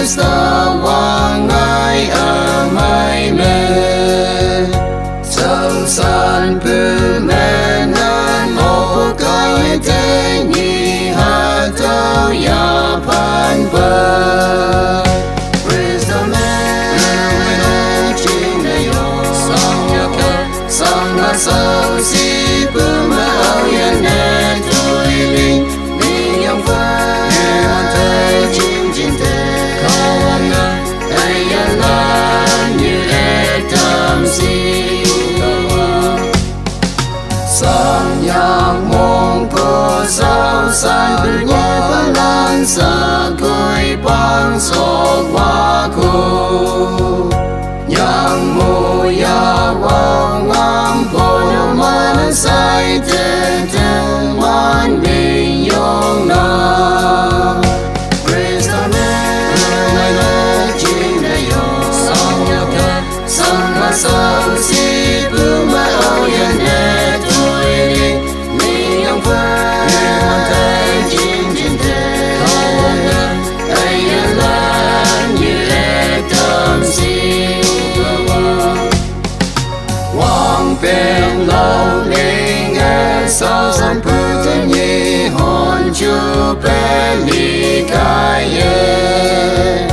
Krista Wanmai mai mê sâu san pu mê nan ô cái thế nhị hạ tao ya pan bờ Krista mê chim đầy yo sang ya ka sang na sâu si pu mê ao ya nè tôi linh linh yang phai an thấy chim chim thế cao ngân ai ya lan như e tam si sang nhạc mong cô sao san bự nhẹ lan sa cõi băng so qua cô nhạc mô ya wang ngam cô man sai te te man bình yong na Krista mê chim đầy yo sang nhạc ca sang ma sao si bu ma ao ya nè tôi đi mình yang phai man thấy chim chim thế cao ngân ai ya lan như e tam si Wang bèn lâu linh e sao san pu thân nhi hồn chu bè li cái ye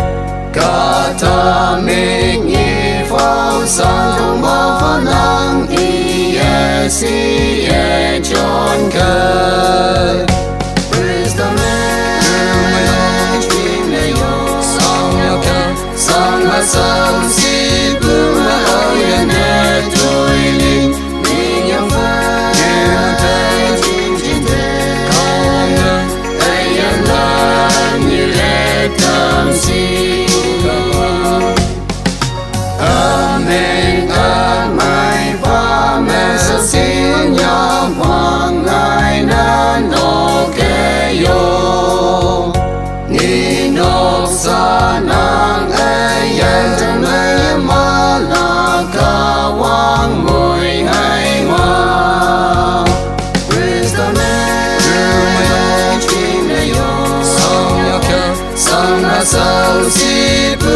cả ta mình nhi phao san thông bao pha nang y e si e chọn cơ Krista mê chim đầy yo sang ya ka sang ma sao si pu ma ao ya nè tôi linh linh yang phai an thấy chim chim thế cao ngân ai ya lan như e tam si Amen amai va men sa sin ya wang ai nan no ke yo ni no sa nang ai yan chân mai ma la ka wang môi hai hoa Krista mê chim đầy yo sang ya ka sang na sao si pu